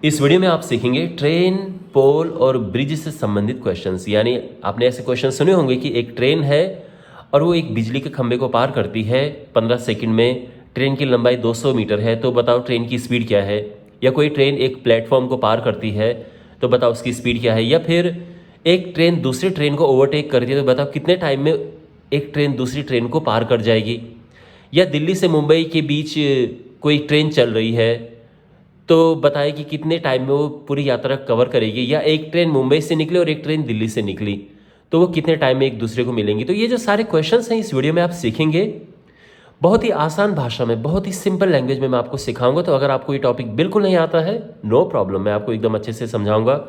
इस वीडियो में आप सीखेंगे ट्रेन, पोल और ब्रिज से संबंधित क्वेश्चंस। यानी आपने ऐसे क्वेश्चन सुने होंगे कि एक ट्रेन है और वो एक बिजली के खंभे को पार करती है 15 सेकंड में। ट्रेन की लंबाई 200 मीटर है, तो बताओ ट्रेन की स्पीड क्या है। या कोई ट्रेन एक प्लेटफॉर्म को पार करती है, तो बताओ उसकी स्पीड क्या है। या फिर एक ट्रेन दूसरी ट्रेन को ओवरटेक करती है, तो बताओ कितने टाइम में एक ट्रेन दूसरी ट्रेन को पार कर जाएगी। या दिल्ली से मुंबई के बीच कोई ट्रेन चल रही है, तो बताए कि कितने टाइम में वो पूरी यात्रा कवर करेगी। या एक ट्रेन मुंबई से निकली और एक ट्रेन दिल्ली से निकली, तो वो कितने टाइम में एक दूसरे को मिलेंगी। तो ये जो सारे क्वेश्चंस हैं इस वीडियो में आप सीखेंगे। बहुत ही आसान भाषा में, बहुत ही सिंपल लैंग्वेज में मैं आपको सिखाऊंगा। तो अगर आपको ये टॉपिक बिल्कुल नहीं आता है, नो प्रॉब्लम, मैं आपको एकदम अच्छे से समझाऊंगा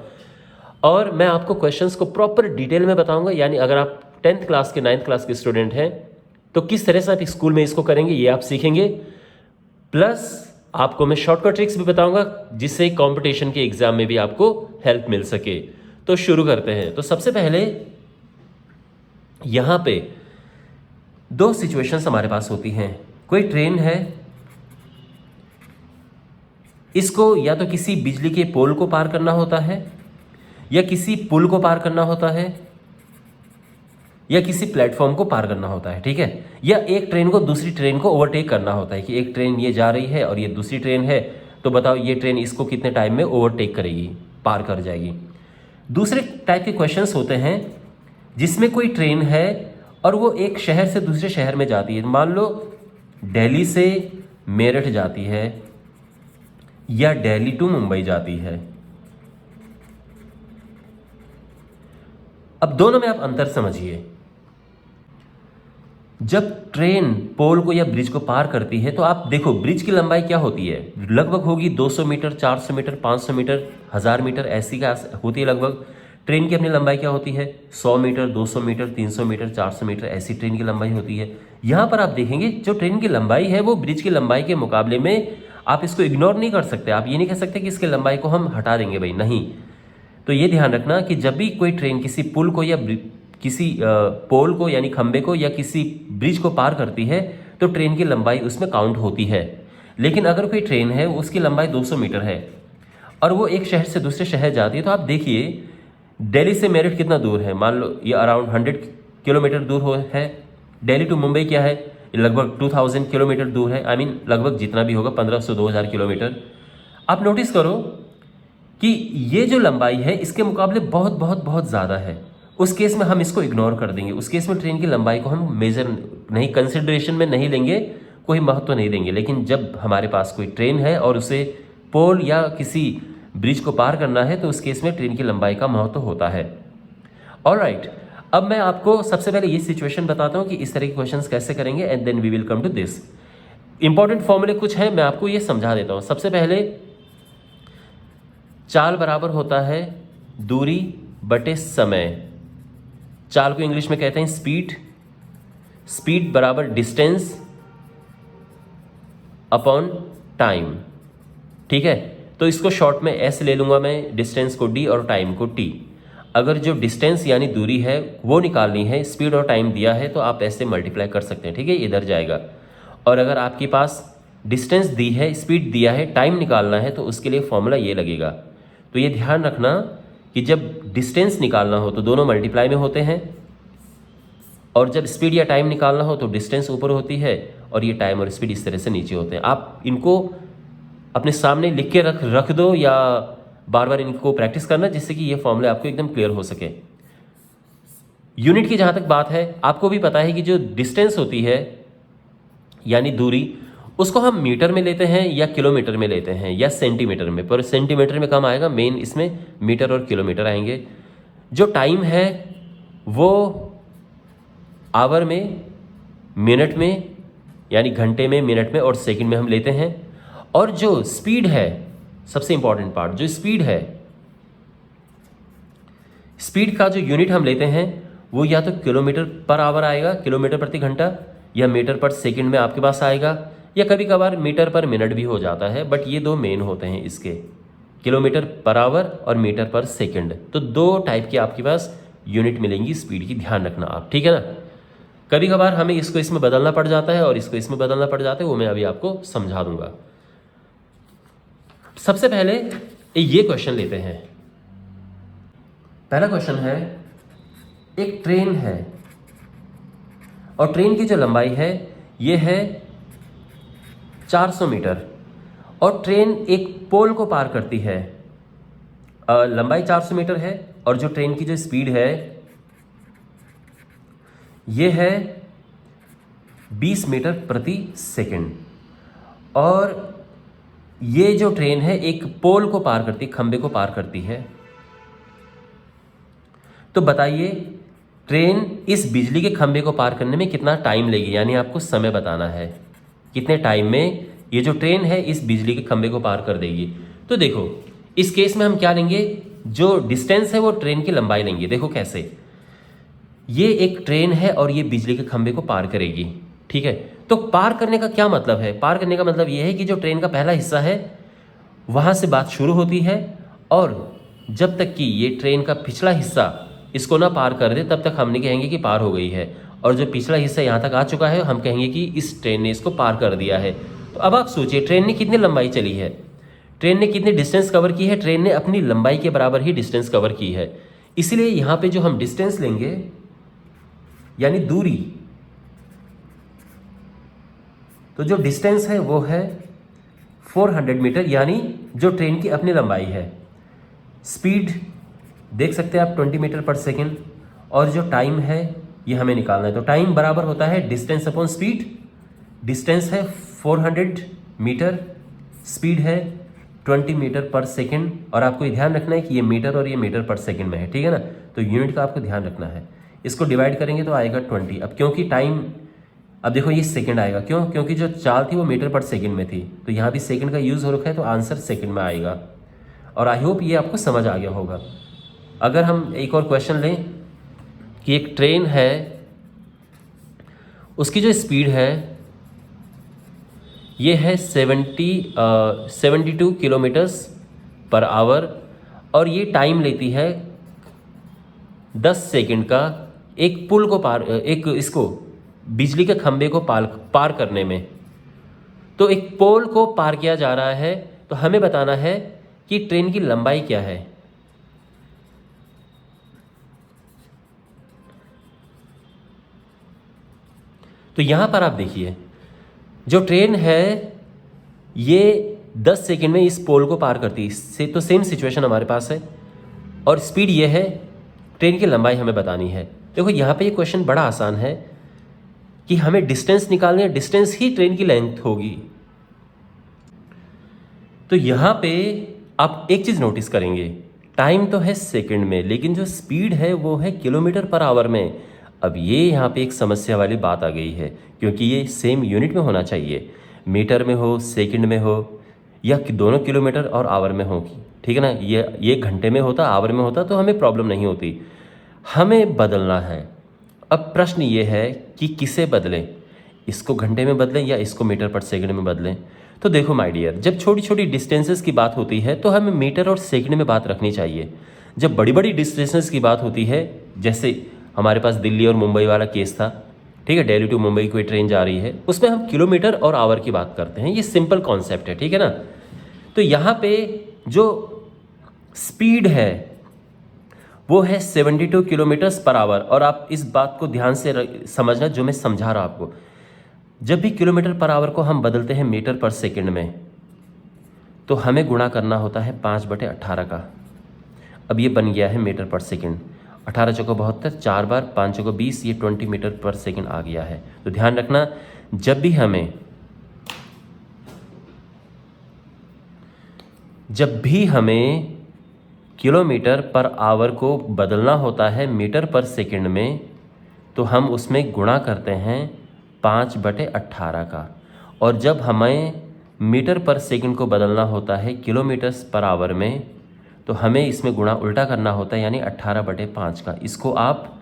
और मैं आपको क्वेश्चंस को प्रॉपर डिटेल में बताऊंगा। यानी अगर आप 10th क्लास के 9th क्लास के स्टूडेंट हैं, तो किस तरह से आप स्कूल में इसको करेंगे ये आप सीखेंगे। प्लस आपको मैं शॉर्टकट ट्रिक्स भी बताऊंगा, जिससे कंपटीशन के एग्जाम में भी आपको हेल्प मिल सके। तो शुरू करते हैं। तो सबसे पहले यहां पे दो सिचुएशंस हमारे पास होती हैं। कोई ट्रेन है, इसको या तो किसी बिजली के पोल को पार करना होता है, या किसी पुल को पार करना होता है, या किसी प्लेटफॉर्म को पार करना होता है, ठीक है। या एक ट्रेन को दूसरी ट्रेन को ओवरटेक करना होता है कि एक ट्रेन ये जा रही है और ये दूसरी ट्रेन है, तो बताओ ये ट्रेन इसको कितने टाइम में ओवरटेक करेगी, पार कर जाएगी। दूसरे टाइप के क्वेश्चंस होते हैं जिसमें कोई ट्रेन है और वो एक शहर से दूसरे शहर में जाती है। मान लो दिल्ली से मेरठ जाती है या दिल्ली टू मुंबई जाती है। अब दोनों में आप अंतर समझिए। जब ट्रेन पोल को या ब्रिज को पार करती है, तो आप देखो ब्रिज की लंबाई क्या होती है, लगभग होगी 200 मीटर, 400 मीटर, 500 मीटर, 1000 मीटर, ऐसी का होती है लगभग। ट्रेन की अपनी लंबाई क्या होती है, 100 मीटर, 200 मीटर, 300 मीटर, 400 मीटर, ऐसी ट्रेन की लंबाई होती है। यहां पर आप देखेंगे जो ट्रेन की लंबाई है वो ब्रिज की लंबाई के मुकाबले में, आप इसको इग्नोर नहीं कर सकते। आप ये नहीं कह सकते कि इसकी लंबाई को हम हटा देंगे, भाई नहीं। तो ये ध्यान रखना कि जब भी कोई ट्रेन किसी पुल को या किसी पोल को यानी खंबे को या किसी ब्रिज को पार करती है, तो ट्रेन की लंबाई उसमें काउंट होती है। लेकिन अगर कोई ट्रेन है उसकी लंबाई 200 मीटर है और वो एक शहर से दूसरे शहर जाती है, तो आप देखिए दिल्ली से मेरठ कितना दूर है, मान लो ये अराउंड 100 किलोमीटर दूर है। दिल्ली टू मुंबई क्या है, लगभग 2000 किलोमीटर दूर है। लगभग जितना भी होगा 1500 2000 किलोमीटर। आप नोटिस करो कि ये जो लंबाई है इसके मुकाबले बहुत बहुत बहुत ज़्यादा है। उस केस में हम इसको इग्नोर कर देंगे। उस केस में ट्रेन की लंबाई को हम मेजर नहीं, कंसिडरेशन में नहीं लेंगे, कोई महत्व नहीं देंगे। लेकिन जब हमारे पास कोई ट्रेन है और उसे पोल या किसी ब्रिज को पार करना है, तो उस केस में ट्रेन की लंबाई का महत्व होता है। ऑलराइट, अब मैं आपको सबसे पहले ये सिचुएशन बताता हूँ कि इस तरह के क्वेश्चंस कैसे करेंगे, and then we will come to this. Important फॉर्मूले कुछ हैं, मैं आपको ये समझा देता हूँ। सबसे पहले चाल बराबर होता है दूरी बटे समय। चाल को इंग्लिश में कहते हैं स्पीड। स्पीड बराबर डिस्टेंस अपॉन टाइम, ठीक है। तो इसको शॉर्ट में एस ले लूंगा मैं, डिस्टेंस को डी और टाइम को टी। अगर जो डिस्टेंस यानी दूरी है वो निकालनी है, स्पीड और टाइम दिया है, तो आप ऐसे मल्टीप्लाई कर सकते हैं, ठीक है, इधर जाएगा। और अगर आपके पास डिस्टेंस दी है, स्पीड दिया है, टाइम निकालना है, तो उसके लिए फॉर्मूला ये लगेगा। तो ये ध्यान रखना कि जब डिस्टेंस निकालना हो तो दोनों मल्टीप्लाई में होते हैं, और जब स्पीड या टाइम निकालना हो तो डिस्टेंस ऊपर होती है और ये टाइम और स्पीड इस तरह से नीचे होते हैं। आप इनको अपने सामने लिख के रख दो या बार बार इनको प्रैक्टिस करना, जिससे कि ये फॉर्मूले आपको एकदम क्लियर हो सके। यूनिट की जहाँ तक बात है, आपको भी पता है कि जो डिस्टेंस होती है यानी दूरी, उसको हम मीटर में लेते हैं या किलोमीटर में लेते हैं या सेंटीमीटर में, पर सेंटीमीटर में कम आएगा, मेन इसमें मीटर और किलोमीटर आएंगे। जो टाइम है वो आवर में, मिनट में यानी घंटे में, मिनट में और सेकंड में हम लेते हैं। और जो स्पीड है, सबसे इंपॉर्टेंट पार्ट, जो स्पीड है, स्पीड का जो यूनिट हम लेते हैं वो या तो किलोमीटर पर आवर आएगा, किलोमीटर प्रति घंटा, या मीटर पर सेकंड में आपके पास आएगा, या कभी कभार मीटर पर मिनट भी हो जाता है। बट ये दो मेन होते हैं इसके, किलोमीटर पर आवर और मीटर पर सेकंड। तो दो टाइप की आपके पास यूनिट मिलेंगी स्पीड की, ध्यान रखना आप, ठीक है ना। कभी कभार हमें इसको इसमें बदलना पड़ जाता है और इसको इसमें बदलना पड़ जाता है, वो मैं अभी आपको समझा दूंगा। सबसे पहले ये क्वेश्चन लेते हैं। पहला क्वेश्चन है, एक ट्रेन है और ट्रेन की जो लंबाई है ये है 400 मीटर और ट्रेन एक पोल को पार करती है। लंबाई 400 मीटर है और जो ट्रेन की जो स्पीड है ये है 20 मीटर प्रति सेकंड और ये जो ट्रेन है एक पोल को पार करती, खंबे को पार करती है। तो बताइए ट्रेन इस बिजली के खंबे को पार करने में कितना टाइम लेगी, यानी आपको समय बताना है कितने टाइम में ये जो ट्रेन है इस बिजली के खंबे को पार कर देगी। तो देखो इस केस में हम क्या लेंगे, जो डिस्टेंस है वो ट्रेन की लंबाई लेंगे। देखो कैसे, ये एक ट्रेन है और ये बिजली के खंबे को पार करेगी, ठीक है। तो पार करने का क्या मतलब है, पार करने का मतलब ये है कि जो ट्रेन का पहला हिस्सा है वहाँ से बात शुरू होती है और जब तक कि ये ट्रेन का पिछला हिस्सा इसको ना पार कर दे तब तक हम नहीं कहेंगे कि पार हो गई है, और जो पिछला हिस्सा यहाँ तक आ चुका है हम कहेंगे कि इस ट्रेन ने इसको पार कर दिया है। तो अब आप सोचिए ट्रेन ने कितनी लंबाई चली है, ट्रेन ने कितनी डिस्टेंस कवर की है, ट्रेन ने अपनी लंबाई के बराबर ही डिस्टेंस कवर की है। इसलिए यहाँ पे जो हम डिस्टेंस लेंगे यानी दूरी, तो जो डिस्टेंस है वो है 400 मीटर, यानी जो ट्रेन की अपनी लंबाई है। स्पीड देख सकते हैं आप 20 मीटर पर सेकेंड, और जो टाइम है ये हमें निकालना है। तो टाइम बराबर होता है डिस्टेंस अपॉन स्पीड। डिस्टेंस है 400 मीटर, स्पीड है 20 मीटर पर सेकेंड, और आपको ये ध्यान रखना है कि ये मीटर और ये मीटर पर सेकेंड में है, ठीक है ना। तो यूनिट का आपको ध्यान रखना है। इसको डिवाइड करेंगे तो आएगा 20। अब क्योंकि टाइम, अब देखो ये सेकंड आएगा, क्यों, क्योंकि जो चाल थी वो मीटर पर सेकंड में थी, तो यहाँ भी सेकंड का यूज़ हो रखा है तो आंसर सेकंड में आएगा। और आई होप ये आपको समझ आ गया होगा। अगर हम एक और क्वेश्चन लें कि एक ट्रेन है, उसकी जो स्पीड है ये है 72 किलोमीटर्स पर आवर और ये टाइम लेती है 10 सेकंड का एक पुल को पार, एक इसको बिजली के खंबे को पार करने में। तो एक पोल को पार किया जा रहा है, तो हमें बताना है कि ट्रेन की लंबाई क्या है। तो यहां पर आप देखिए जो ट्रेन है ये 10 सेकंड में इस पोल को पार करती है, तो सेम सिचुएशन हमारे पास है और स्पीड ये है, ट्रेन की लंबाई हमें बतानी है। देखो यहाँ पे ये क्वेश्चन बड़ा आसान है कि हमें डिस्टेंस निकालनी है, डिस्टेंस ही ट्रेन की लेंथ होगी। तो यहाँ पे आप एक चीज़ नोटिस करेंगे, टाइम तो है सेकंड में लेकिन जो स्पीड है वो है किलोमीटर पर आवर में। अब ये यहाँ पे एक समस्या वाली बात आ गई है, क्योंकि ये सेम यूनिट में होना चाहिए, मीटर में हो, सेकंड में हो, या दोनों किलोमीटर और आवर में हो, ठीक है ना। ये घंटे में होता, आवर में होता तो हमें प्रॉब्लम नहीं होती। हमें बदलना है। अब प्रश्न ये है कि किसे बदलें, इसको घंटे में बदलें या इसको मीटर पर सेकंड में बदलें। तो देखो माय डियर, जब छोटी छोटी डिस्टेंसेस की बात होती है तो हमें मीटर और सेकंड में बात रखनी चाहिए। जब बड़ी बड़ी डिस्टेंसेस की बात होती है, जैसे हमारे पास दिल्ली और मुंबई वाला केस था, ठीक है, दिल्ली टू मुंबई कोई ट्रेन जा रही है, उसमें हम किलोमीटर और आवर की बात करते हैं। ये सिंपल कॉन्सेप्ट है, ठीक है ना। तो यहाँ पे जो स्पीड है वो है 72 किलोमीटर्स पर आवर, और आप इस बात को ध्यान से समझना जो मैं समझा रहा आपको। जब भी किलोमीटर पर आवर को हम बदलते हैं मीटर पर सेकंड में, तो हमें गुणा करना होता है 5/18 का। अब ये बन गया है मीटर पर सेकंड। 18 चौको 72, 4 बार 5 चौको 20, ये 20 मीटर पर सेकंड आ गया है। तो ध्यान रखना, जब भी हमें किलोमीटर पर आवर को बदलना होता है मीटर पर सेकंड में, तो हम उसमें गुणा करते हैं 5/18 का। और जब हमें मीटर पर सेकंड को बदलना होता है किलोमीटर्स पर आवर में, तो हमें इसमें गुणा उल्टा करना होता है, यानी 18/5 का। इसको आप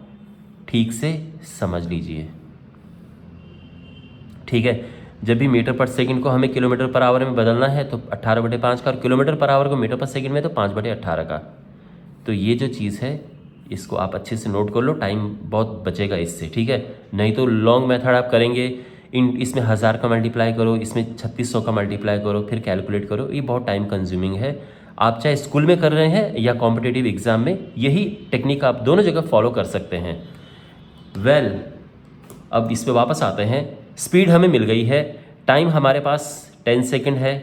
ठीक से समझ लीजिए, ठीक है। जब भी मीटर पर सेकंड को हमें किलोमीटर पर आवर में बदलना है तो 18/5 का, और किलोमीटर पर आवर को मीटर पर सेकंड में तो 5/18 का। तो ये जो चीज़ है इसको आप अच्छे से नोट कर लो, टाइम बहुत बचेगा इससे, ठीक है। नहीं तो लॉन्ग मेथड आप करेंगे, इसमें 1000 का मल्टीप्लाई करो, इसमें 3600 का मल्टीप्लाई करो, फिर कैलकुलेट करो, ये बहुत टाइम कंज्यूमिंग है। आप चाहे स्कूल में कर रहे हैं या कॉम्पिटिटिव एग्ज़ाम में, यही टेक्निक आप दोनों जगह फॉलो कर सकते हैं। वेल, अब इस पे वापस आते हैं। स्पीड हमें मिल गई है, टाइम हमारे पास 10 सेकेंड है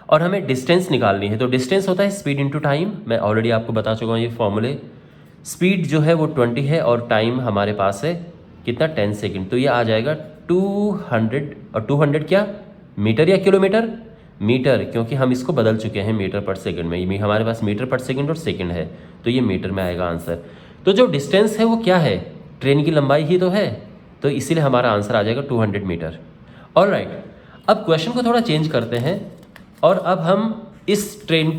और हमें डिस्टेंस निकालनी है। तो डिस्टेंस होता है स्पीड इंटू टाइम, मैं ऑलरेडी आपको बता चुका हूँ ये फॉर्मूले। स्पीड जो है वो 20 है और टाइम हमारे पास है कितना, 10 सेकेंड। तो ये आ जाएगा 200, और 200 क्या, मीटर या किलोमीटर? मीटर, क्योंकि हम इसको बदल चुके हैं मीटर पर सेकंड में। ये हमारे पास मीटर पर सेकंड और सेकंड है, तो ये मीटर में आएगा आंसर। तो जो डिस्टेंस है वो क्या है, ट्रेन की लंबाई ही तो है, तो इसीलिए हमारा आंसर आ जाएगा 200 मीटर। ऑलराइट, अब क्वेश्चन को थोड़ा चेंज करते हैं और अब हम इस ट्रेन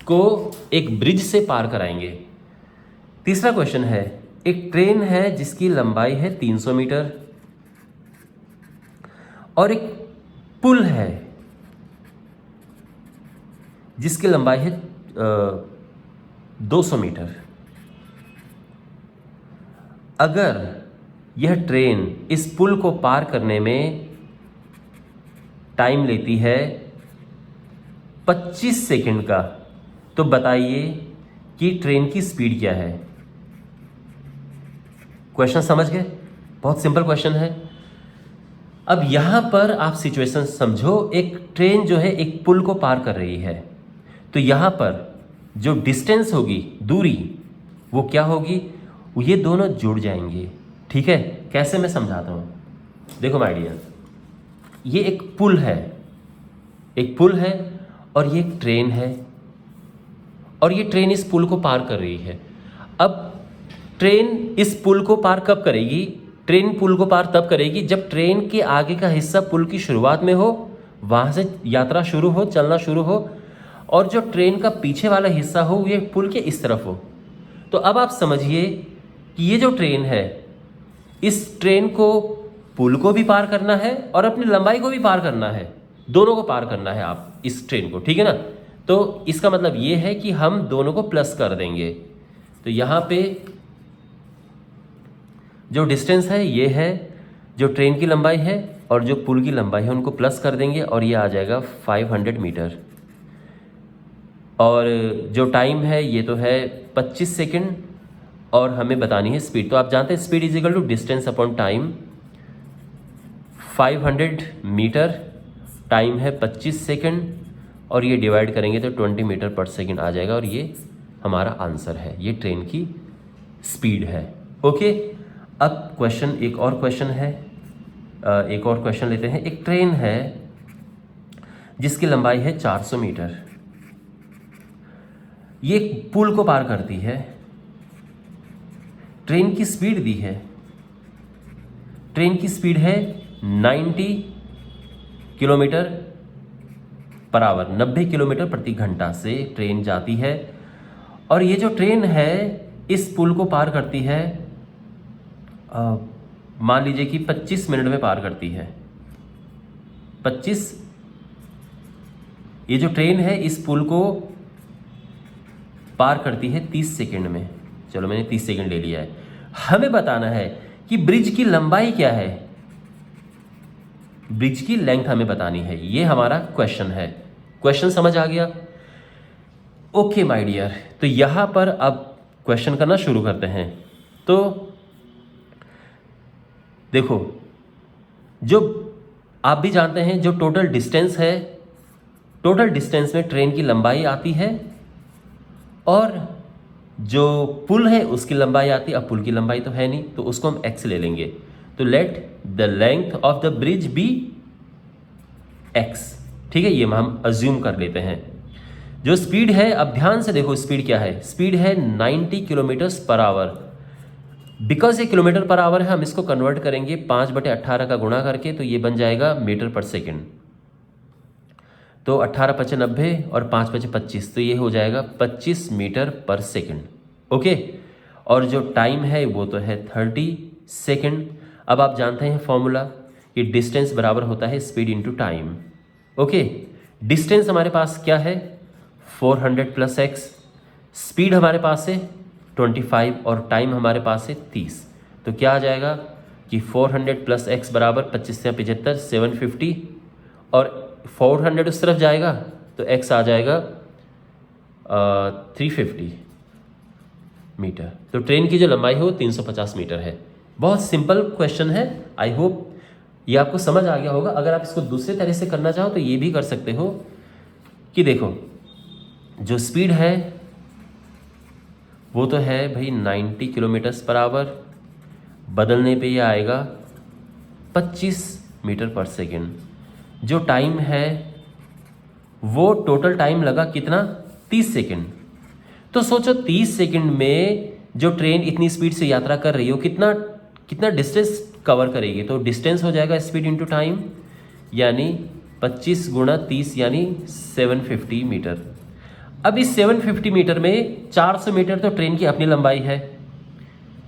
को एक ब्रिज से पार कराएंगे। तीसरा क्वेश्चन है, एक ट्रेन है जिसकी लंबाई है 300 मीटर और एक पुल है जिसकी लंबाई है 200 मीटर। अगर यह ट्रेन इस पुल को पार करने में टाइम लेती है 25 सेकंड का, तो बताइए कि ट्रेन की स्पीड क्या है। क्वेश्चन समझ गए? बहुत सिंपल क्वेश्चन है। अब यहां पर आप सिचुएशन समझो, एक ट्रेन जो है एक पुल को पार कर रही है, तो यहां पर जो डिस्टेंस होगी, दूरी, वो क्या होगी, ये दोनों जुड़ जाएंगे। ठीक है, कैसे मैं समझाता हूं। देखो माय डियर, ये एक पुल है, एक पुल है और ये एक ट्रेन है और ये ट्रेन इस पुल को पार कर रही है। अब ट्रेन इस पुल को पार कब करेगी? ट्रेन पुल को पार तब करेगी जब ट्रेन के आगे का हिस्सा पुल की शुरुआत में हो, वहां से यात्रा शुरू हो, चलना शुरू हो, और जो ट्रेन का पीछे वाला हिस्सा हो ये पुल के इस तरफ हो। तो अब आप समझिए कि ये जो ट्रेन है, इस ट्रेन को पुल को भी पार करना है और अपनी लंबाई को भी पार करना है, दोनों को पार करना है आप इस ट्रेन को। ठीक है ना? तो इसका मतलब ये है कि हम दोनों को प्लस कर देंगे। तो यहाँ पे जो डिस्टेंस है ये है जो ट्रेन की लंबाई है, और जो पुल की लंबाई है उनको प्लस कर देंगे और ये आ जाएगा 500 मीटर। और जो टाइम है ये तो है 25 सेकंड और हमें बतानी है स्पीड। तो आप जानते हैं speed is equal to distance upon time. 500 metre, time है 25 सेकंड और ये डिवाइड करेंगे तो 20 मीटर पर सेकंड आ जाएगा और ये हमारा आंसर है, ये ट्रेन की स्पीड है। ओके, अब क्वेश्चन, एक और क्वेश्चन है, एक और क्वेश्चन लेते हैं। एक ट्रेन है जिसकी लंबाई है 400 मीटर, ये पुल को पार करती है, ट्रेन की स्पीड दी है, ट्रेन की स्पीड है 90 किलोमीटर पर आवर, 90 किलोमीटर प्रति घंटा से ट्रेन जाती है। और ये जो ट्रेन है इस पुल को पार करती है, मान लीजिए कि 25 मिनट में पार करती है। 25, ये जो ट्रेन है इस पुल को पार करती है 30 सेकंड में। चलो मैंने 30 सेकंड ले लिया है। हमें बताना है कि ब्रिज की लंबाई क्या है, ब्रिज की लेंथ हमें बतानी है, ये हमारा क्वेश्चन है। क्वेश्चन समझ आ गया? ओके माय डियर, तो यहां पर अब क्वेश्चन करना शुरू करते हैं। तो देखो, जो आप भी जानते हैं जो टोटल डिस्टेंस है, टोटल डिस्टेंस में ट्रेन की लंबाई आती है और जो पुल है उसकी लंबाई आती है। अब पुल की लंबाई तो है नहीं तो उसको हम x ले लेंगे। तो let the length of the bridge be x। ठीक है, ये हम अज्यूम कर लेते हैं। जो स्पीड है, अब ध्यान से देखो स्पीड क्या है, स्पीड है 90 किलोमीटर्स पर आवर। बिकॉज ये किलोमीटर पर आवर है, हम इसको कन्वर्ट करेंगे 5/18 का गुणा करके, तो ये बन जाएगा मीटर पर सेकेंड। तो 18 × 5 = 90 और 5 × 5 = 25, तो ये हो जाएगा 25 मीटर पर सेकेंड। ओके, और जो टाइम है वो तो है 30 सेकेंड। अब आप जानते हैं फॉर्मूला कि डिस्टेंस बराबर होता है speed into time. Okay, distance हमारे पास क्या है 400 + x, स्पीड हमारे पास है 25 और टाइम हमारे पास है 30। तो क्या आ जाएगा कि 400 + x बराबर 25 से 75 750, और 400 उस तरफ जाएगा तो x आ जाएगा 350 मीटर। तो ट्रेन की जो लंबाई है वो 350 मीटर है। बहुत सिंपल क्वेश्चन है। आई होप ये आपको समझ आ गया होगा। अगर आप इसको दूसरे तरह से करना चाहो तो ये भी कर सकते हो कि देखो जो स्पीड है वो तो है भाई 90 किलोमीटर्स पर आवर, बदलने पे ये आएगा 25 मीटर पर सेकेंड। जो टाइम है वो टोटल टाइम लगा कितना, 30 सेकेंड। तो सोचो 30 सेकेंड में जो ट्रेन इतनी स्पीड से यात्रा कर रही हो कितना कितना डिस्टेंस कवर करेगी। तो डिस्टेंस हो जाएगा स्पीड इनटू टाइम, यानी 25 गुणा 30 यानी 750 मीटर। अब इस 750 मीटर में 400 मीटर तो ट्रेन की अपनी लंबाई है,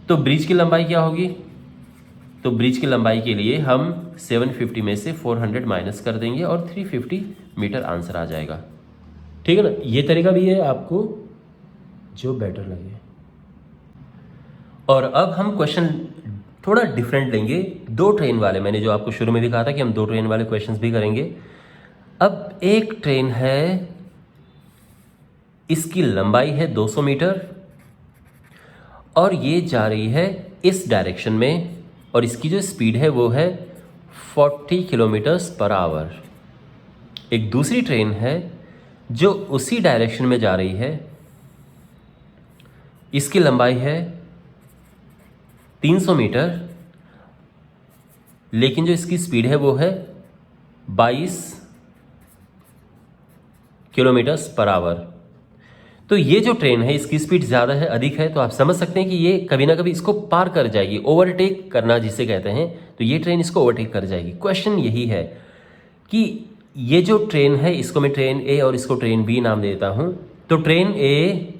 तो ब्रिज की लंबाई क्या होगी। तो ब्रिज की लंबाई के लिए हम 750 में से 400 माइनस कर देंगे और 350 मीटर आंसर आ जाएगा। ठीक है ना। ये तरीका भी है आपको जो बेटर लगे। और अब हम क्वेश्चन थोड़ा डिफरेंट लेंगे, 2 ट्रेन वाले। मैंने जो आपको शुरू में भी कहा था कि हम 2 ट्रेन वाले क्वेश्चंस भी करेंगे। अब एक ट्रेन है, इसकी लंबाई है 200 मीटर और ये जा रही है इस डायरेक्शन में, और इसकी जो स्पीड है वो है 40 किलोमीटर्स पर आवर। एक दूसरी ट्रेन है जो उसी डायरेक्शन में जा रही है, इसकी लंबाई है 300 मीटर, लेकिन जो इसकी स्पीड है वो है 22 किलोमीटर्स पर आवर। तो ये जो ट्रेन है इसकी स्पीड ज़्यादा है, अधिक है, तो आप समझ सकते हैं कि ये कभी ना कभी इसको पार कर जाएगी, ओवरटेक करना जिसे कहते हैं। तो ये ट्रेन इसको ओवरटेक कर जाएगी। क्वेश्चन यही है कि ये जो ट्रेन है इसको मैं ट्रेन ए और इसको ट्रेन बी नाम देता हूं। तो ट्रेन ए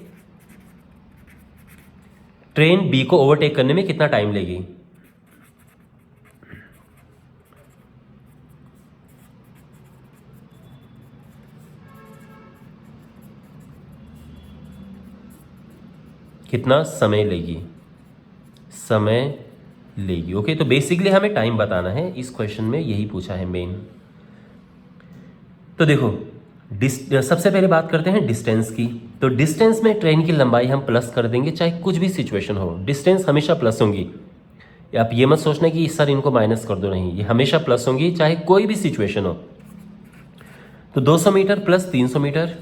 ट्रेन बी को ओवरटेक करने में कितना टाइम लेगी। कितना समय लेगी, समय लेगी। ओके, तो बेसिकली हमें टाइम बताना है। इस क्वेश्चन में यही पूछा है मेन। तो देखो सबसे पहले बात करते हैं डिस्टेंस की। तो डिस्टेंस में ट्रेन की लंबाई हम प्लस कर देंगे, चाहे कुछ भी सिचुएशन हो, डिस्टेंस हमेशा प्लस होंगी। आप ये मत सोचना कि सर इनको माइनस कर दो, नहीं, ये हमेशा प्लस होंगी चाहे कोई भी सिचुएशन हो। तो 200 मीटर प्लस 300 मीटर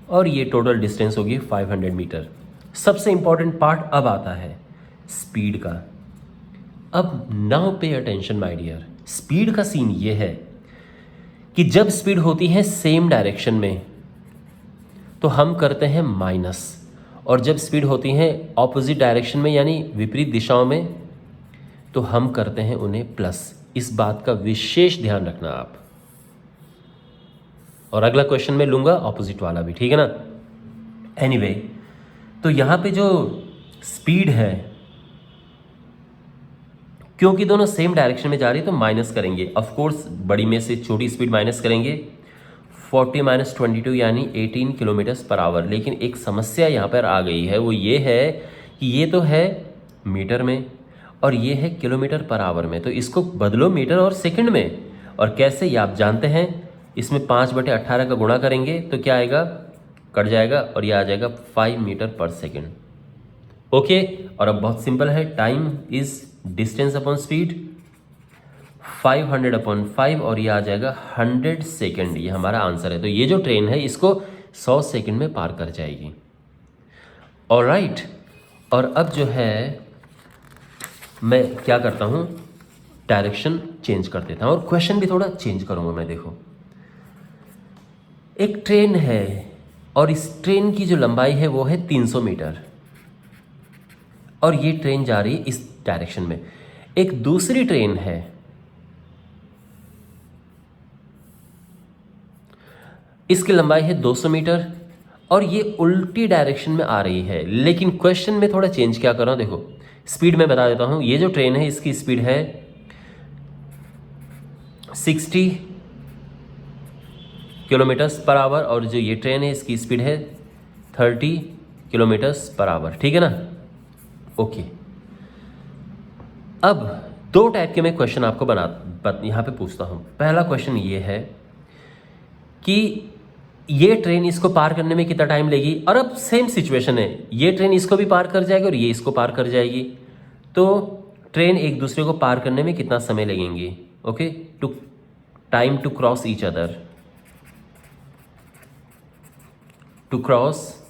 और ये टोटल डिस्टेंस होगी 500 मीटर। सबसे इंपॉर्टेंट पार्ट अब आता है स्पीड का। अब now pay attention my dear. Speed का सीन ये है कि जब स्पीड होती है सेम डायरेक्शन में तो हम करते हैं माइनस, और जब स्पीड होती है ऑपोजिट डायरेक्शन में यानी विपरीत दिशाओं में तो हम करते हैं उन्हें प्लस। इस बात का विशेष ध्यान रखना आप। और अगला क्वेश्चन में लूंगा ऑपोजिट वाला भी, ठीक है ना। एनीवे, तो यहां पे जो स्पीड है, क्योंकि दोनों सेम डायरेक्शन में जा रही है तो माइनस करेंगे। ऑफ कोर्स बड़ी में से छोटी स्पीड माइनस करेंगे। 40 माइनस 22 यानी 18 किलोमीटर पर आवर। लेकिन एक समस्या यहाँ पर आ गई है, वो ये है कि ये तो है मीटर में और ये है किलोमीटर पर आवर में। तो इसको बदलो मीटर और सेकंड में। और कैसे, ये आप जानते हैं। इसमें 5/18 का गुणा करेंगे तो क्या आएगा, कट जाएगा और ये आ जाएगा 5 मीटर पर सेकेंड। ओके, और अब बहुत सिंपल है। Time is distance upon speed, 500/5 और ये आ जाएगा 100 सेकेंड। ये हमारा आंसर है। तो ये जो ट्रेन है इसको 100 सेकेंड में पार कर जाएगी। ऑलराइट, और अब जो है मैं क्या करता हूँ, डायरेक्शन चेंज कर देता हूँ और क्वेश्चन भी थोड़ा चेंज करूँगा मैं। देखो, एक ट्रेन है और इस ट्रेन की जो लंबाई है वो है 300 मीटर और ये ट्रेन जा रही है इस डायरेक्शन में। एक दूसरी ट्रेन है, इसकी लंबाई है 200 मीटर और ये उल्टी डायरेक्शन में आ रही है। लेकिन क्वेश्चन में थोड़ा चेंज क्या कर रहा हूं, देखो स्पीड में बता देता हूं। ये जो ट्रेन है इसकी स्पीड है 60 किलोमीटर्स पर आवर और जो ये ट्रेन है इसकी स्पीड है 30 किलोमीटर्स पर आवर। ठीक है ना। ओके, अब 2 टाइप के मैं क्वेश्चन आपको यहां पे पूछता हूं। पहला क्वेश्चन ये है कि ये ट्रेन इसको पार करने में कितना टाइम लेगी, और अब सेम सिचुएशन है, ये ट्रेन इसको भी पार कर जाएगी और ये इसको पार कर जाएगी, तो ट्रेन एक दूसरे को पार करने में कितना समय लगेंगी। Okay, to time to cross each other, to cross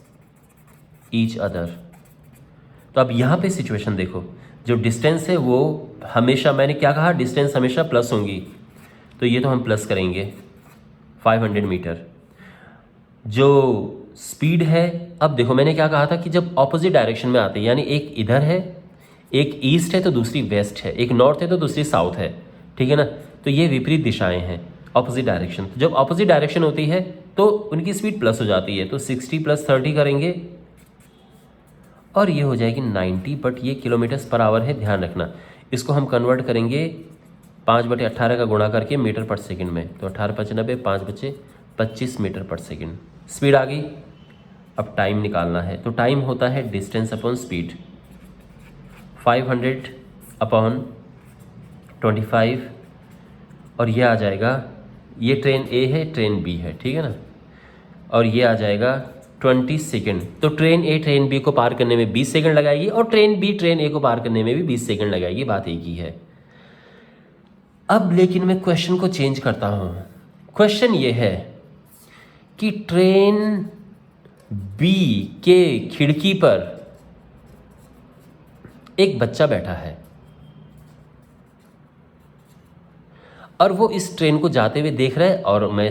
each other. तो अब यहाँ पे सिचुएशन देखो, जो डिस्टेंस है वो हमेशा, मैंने क्या कहा, डिस्टेंस हमेशा प्लस होंगी, तो ये तो हम प्लस करेंगे 500 मीटर। जो स्पीड है, अब देखो मैंने क्या कहा था कि जब ऑपोजिट डायरेक्शन में आते हैं, यानी एक इधर है, एक ईस्ट है तो दूसरी वेस्ट है, एक नॉर्थ है तो दूसरी साउथ है, ठीक है ना, तो ये विपरीत दिशाएं हैं, ऑपोजिट डायरेक्शन। जब ऑपोजिट डायरेक्शन होती है तो उनकी स्पीड प्लस हो जाती है, तो 60 + 30 करेंगे और ये हो जाएगी 90, बट ये किलोमीटर्स पर आवर है, ध्यान रखना। इसको हम कन्वर्ट करेंगे 5/18 का गुणा करके मीटर पर सेकंड में, तो 18×5 = 5 बचे 25 मीटर पर सेकंड स्पीड आ गई। अब टाइम निकालना है, तो टाइम होता है डिस्टेंस अपॉन स्पीड, 500/25, और ये आ जाएगा, ये ट्रेन ए है, ट्रेन बी है, ठीक है ना, और ये आ जाएगा 20 सेकेंड। तो ट्रेन ए ट्रेन बी को पार करने में 20 सेकंड लगाएगी और ट्रेन बी ट्रेन ए को पार करने में भी 20 सेकंड लगाएगी, बात एक ही है। अब लेकिन मैं क्वेश्चन को चेंज करता हूं, क्वेश्चन ये है कि ट्रेन बी के खिड़की पर एक बच्चा बैठा है और वो इस ट्रेन को जाते हुए देख रहा है, और मैं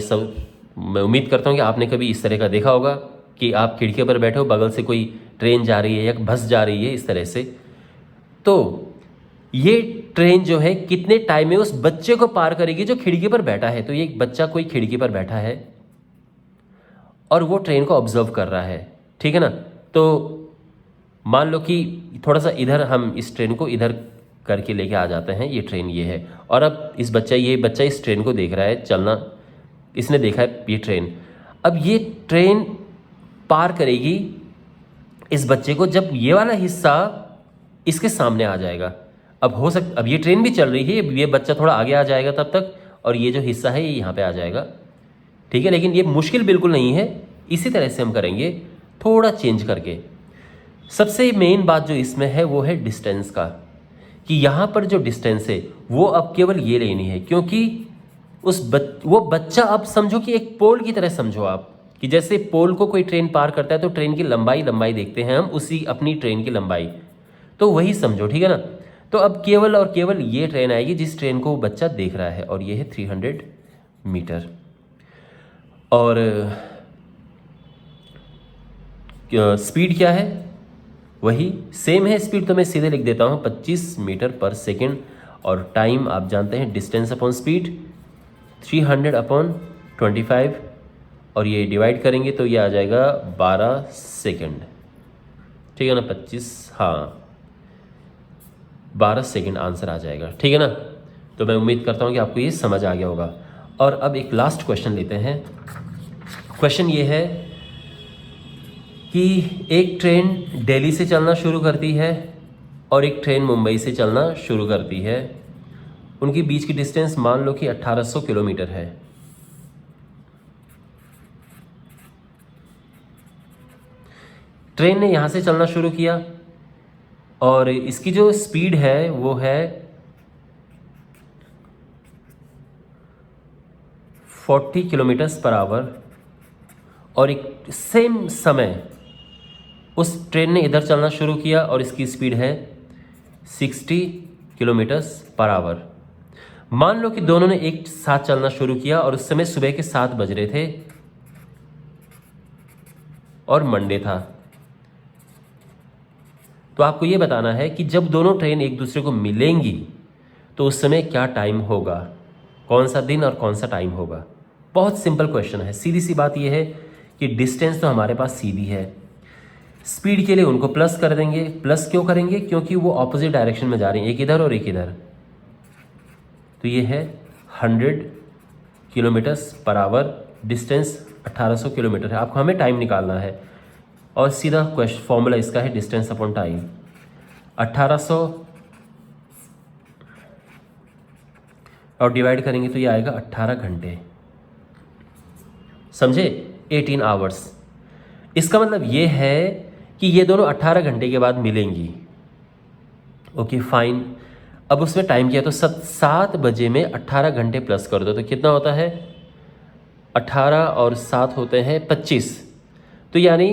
उम्मीद करता हूं कि आपने कभी इस तरह का देखा होगा कि आप खिड़की पर बैठे हो, बगल से कोई ट्रेन जा रही है या बस जा रही है इस तरह से, तो ये ट्रेन जो है कितने टाइम में उस बच्चे को पार करेगी जो खिड़की पर बैठा है। तो ये एक बच्चा कोई खिड़की पर बैठा है और वो ट्रेन को ऑब्जर्व कर रहा है, ठीक है ना। तो मान लो कि थोड़ा सा इधर हम इस ट्रेन को इधर करके लेके आ जाते हैं, ये ट्रेन ये है, और अब ये बच्चा इस ट्रेन को देख रहा है चलना, इसने देखा है ये ट्रेन। अब ये ट्रेन पार करेगी इस बच्चे को जब ये वाला हिस्सा इसके सामने आ जाएगा। अब ये ट्रेन भी चल रही है, ये बच्चा थोड़ा आगे आ जाएगा तब तक, और ये जो हिस्सा है ये यहाँ पे आ जाएगा, ठीक है। लेकिन ये मुश्किल बिल्कुल नहीं है, इसी तरह से हम करेंगे, थोड़ा चेंज करके। सबसे मेन बात जो इसमें है वो है डिस्टेंस का, कि यहाँ पर जो डिस्टेंस है वो अब केवल ये लेनी है, क्योंकि वो बच्चा, अब समझो कि एक पोल की तरह समझो आप, कि जैसे पोल को कोई ट्रेन पार करता है तो ट्रेन की लंबाई देखते हैं हम, उसी अपनी ट्रेन की लंबाई, तो वही समझो, ठीक है ना। तो अब केवल और केवल ये ट्रेन आएगी जिस ट्रेन को वो बच्चा देख रहा है, और ये है 300 मीटर। और स्पीड क्या है, वही सेम है स्पीड, तो मैं सीधे लिख देता हूँ 25 मीटर पर सेकेंड। और टाइम आप जानते हैं डिस्टेंस अपॉन स्पीड 300/25, और ये डिवाइड करेंगे तो ये आ जाएगा 12 सेकेंड, ठीक है ना, 25, हाँ 12 सेकेंड आंसर आ जाएगा, ठीक है ना। तो मैं उम्मीद करता हूँ कि आपको ये समझ आ गया होगा। और अब एक लास्ट क्वेश्चन लेते हैं। क्वेश्चन ये है कि एक ट्रेन दिल्ली से चलना शुरू करती है और एक ट्रेन मुंबई से चलना शुरू करती है, उनके बीच की डिस्टेंस मान लो कि 1800 किलोमीटर है। ट्रेन ने यहाँ से चलना शुरू किया और इसकी जो स्पीड है वो है 40 किलोमीटर्स पर आवर, और एक सेम समय उस ट्रेन ने इधर चलना शुरू किया और इसकी स्पीड है 60 किलोमीटर्स पर आवर। मान लो कि दोनों ने एक साथ चलना शुरू किया और उस समय सुबह के 7 बज रहे थे और मंडे था। तो आपको यह बताना है कि जब दोनों ट्रेन एक दूसरे को मिलेंगी तो उस समय क्या टाइम होगा, कौन सा दिन और कौन सा टाइम होगा। बहुत सिंपल क्वेश्चन है, सीधी सी बात यह है कि डिस्टेंस तो हमारे पास सीधी है, स्पीड के लिए उनको प्लस कर देंगे। प्लस क्यों करेंगे, क्योंकि वो ऑपोजिट डायरेक्शन में जा रहे हैं, एक इधर और एक इधर। तो ये है 100 kilometres per hour, distance 1800 kilometre है। आपको हमें टाइम निकालना है और सीधा क्वेश्चन फॉर्मूला इसका है डिस्टेंस अपॉन टाइम। 1800 और डिवाइड करेंगे तो ये आएगा 18 घंटे। समझे, 18 आवर्स। इसका मतलब ये है कि ये दोनों 18 घंटे के बाद मिलेंगी। Okay fine. अब उसमें टाइम किया तो 7 बजे में 18 घंटे प्लस कर दो तो कितना होता है, 18 और 7 होते हैं 25। तो यानी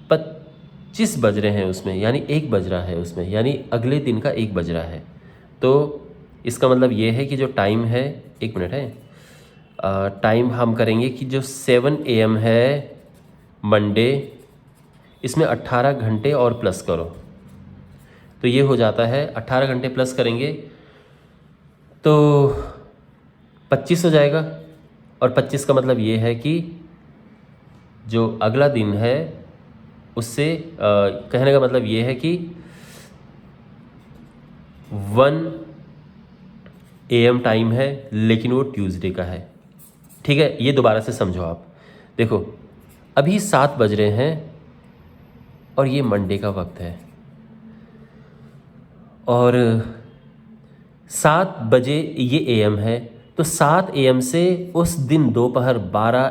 25 बज रहे हैं उसमें, यानी 1 बज रहा है उसमें, यानी अगले दिन का 1 बज रहा है। तो इसका मतलब ये है कि जो टाइम है, 1 मिनट है, टाइम हम करेंगे कि जो 7 AM है मंडे, इसमें 18 घंटे और प्लस करो तो ये हो जाता है 18 घंटे प्लस करेंगे तो 25 हो जाएगा। और 25 का मतलब ये है कि जो अगला दिन है उससे कहने का मतलब ये है कि 1 AM टाइम है लेकिन वो ट्यूसडे का है। ठीक है, ये दोबारा से समझो आप। देखो अभी 7 बज रहे हैं और ये मंडे का वक्त है और 7 बजे ये AM है तो 7 AM से उस दिन दोपहर 12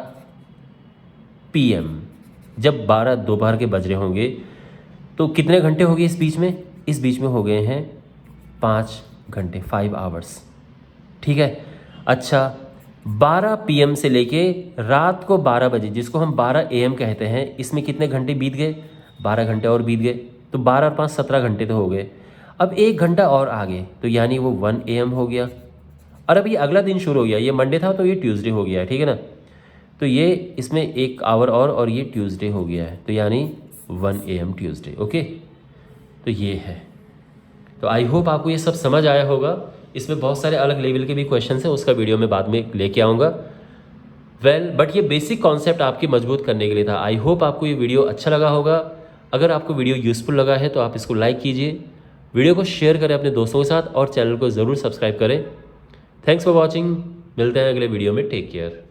PM, जब 12 दोपहर के बज रहे होंगे तो कितने घंटे हो गए इस बीच में? इस बीच में हो गए हैं 5 घंटे, 5 आवर्स। ठीक है, अच्छा 12 PM से लेके रात को 12 बजे, जिसको हम 12 AM कहते हैं, इसमें कितने घंटे बीत गए? 12 घंटे और बीत गए तो 12 और 5 17 घंटे तो हो गए। अब 1 घंटा और आगे तो यानी वो 1 AM हो गया। और अब ये अगला दिन शुरू हो गया, ये मंडे था तो ये ट्यूसडे हो गया है। ठीक है ना, तो ये इसमें 1 आवर और ये ट्यूसडे हो गया है तो यानी 1 AM ट्यूसडे। ओके, तो ये है। तो आई होप आपको ये सब समझ आया होगा। इसमें बहुत सारे अलग लेवल के भी क्वेश्चन हैं, उसका वीडियो में बाद में लेके आऊँगा। बट ये बेसिक कॉन्सेप्ट आपकी मजबूत करने के लिए था। आई होप आपको ये वीडियो अच्छा लगा होगा। अगर आपको वीडियो यूज़फुल लगा है तो आप इसको लाइक कीजिए, वीडियो को शेयर करें अपने दोस्तों के साथ और चैनल को ज़रूर सब्सक्राइब करें। थैंक्स फॉर वॉचिंग, मिलते हैं अगले वीडियो में। Take care.